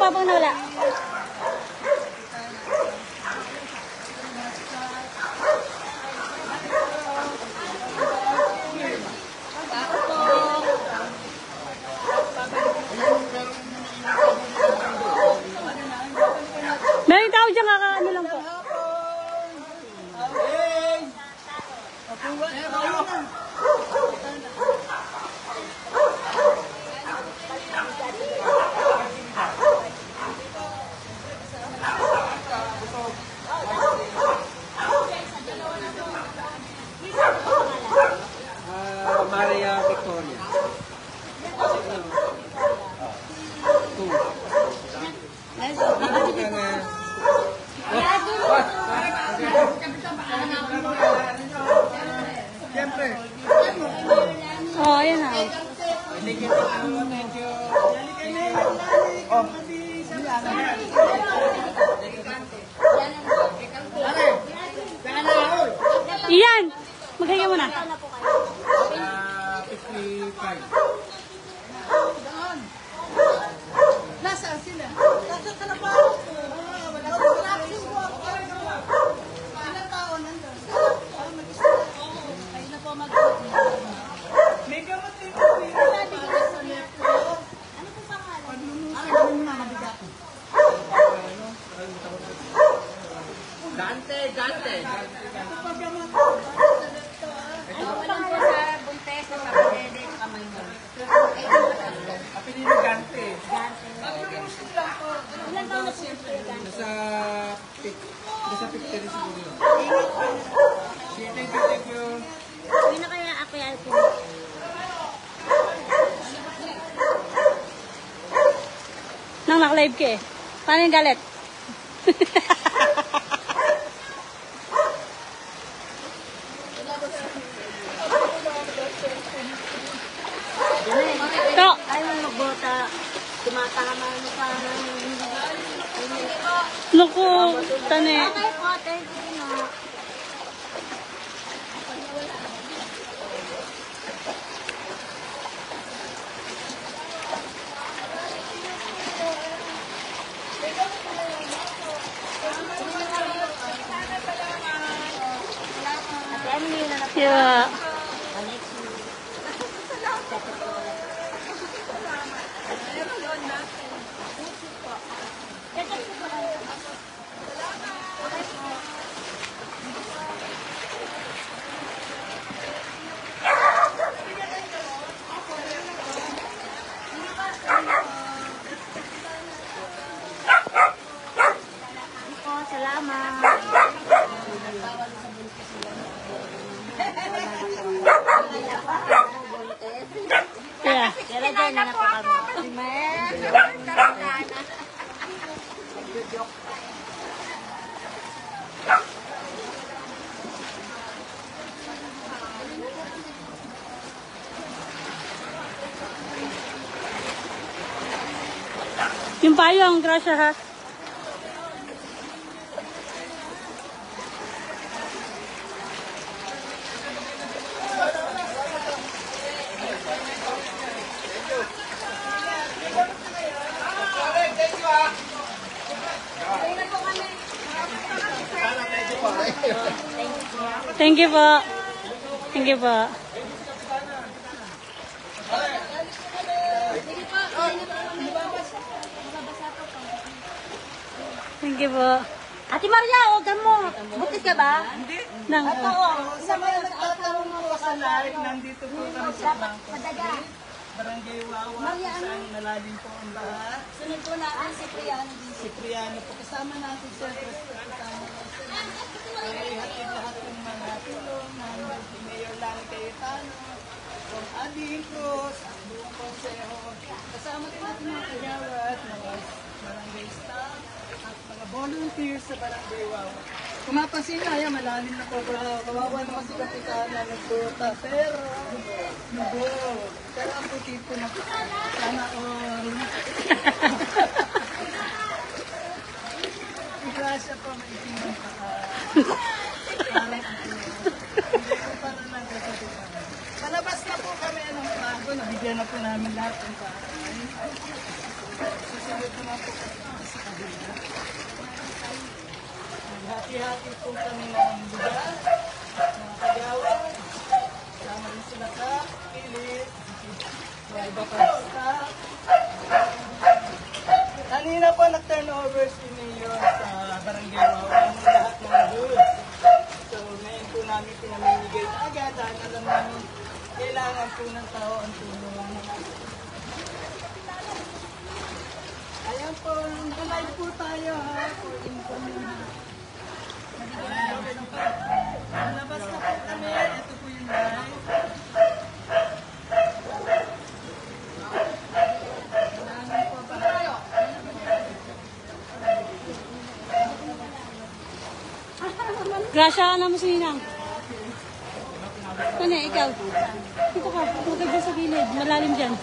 po pang nawala. Meron tao dyan, kakaano lang po. Maria Victoria. Siyempre. Oh, ayan na. Thank you. Oh. Iyan! Maghinga mo na. 55. Nasaan sila? Nasaan ka na pa? Ilang taon nandun? Ayun na po may gamot dito. Ano po pangalan? Ano mo na mabigat? Dante. Ano lang po sa Buntes, sa Pagdede, sa Kamaynon. Apelido Gante. Ilan taon na po siyempre? Nasa 50 rin siguro. Thank you. Hindi na kaya ako yan po. Nang naka-live ka eh. Paano yung galit? To! Ayaw mo magbota. Tumatama mo pa. Naku, tani. Okay po, thank you. No. Yeah. Salamat. Yeah. Kaya dyan na po kami. Yung payong, grasya ha. Thank you po. Thank you po. Thank you po. Ate Maria, huwag mo. Butis ka ba? Hindi. Nang, Oo. Sa mga nagtatanong mo sa live, nandito po kami sa bangko. Padaga. Barangay Wawa, Maria, ano? isang malalim po ang baha. Sunod po natin si Priano. Cipriano po. Kasama natin siyempre. Kasama natin. Ay, hatid lahat ng mga tulong ng Mayor Lani Cayetano, from Ading Cruz, at buong konseho. Kasama din natin mga kagawad, mga barangay staff, at mga volunteers sa Barangay Wawa. Kung mapansin na, yan, malalim na po. Kawawa naman si Kapitana nagbuta. Pero, nubog. Pero ang puti po na sana all. Grasya po, maitingin pa ka. Parang para lang kasi palabas na po kami ng bago. Nabigyan na po namin lahat ng bahay. susunod naman po kami sa kabila. Naghati-hati po kami ng bigas, mga kagawan. Sama rin sila sa pilit. May iba pa staff. Kanina po nag-turnover si Mayor sa Barangay Wawa ng lahat ng goods. So ngayon po namin pinamimigay na agad dahil alam namin kailangan po ng tao ang tulong. Ayan po, live po tayo ha, for information. Labas na po kami, ito po yung live. Grasya na mo si Ninang. Ano ikaw? Dito ka, huwag ka dyan sa gilid. Malalim dyan.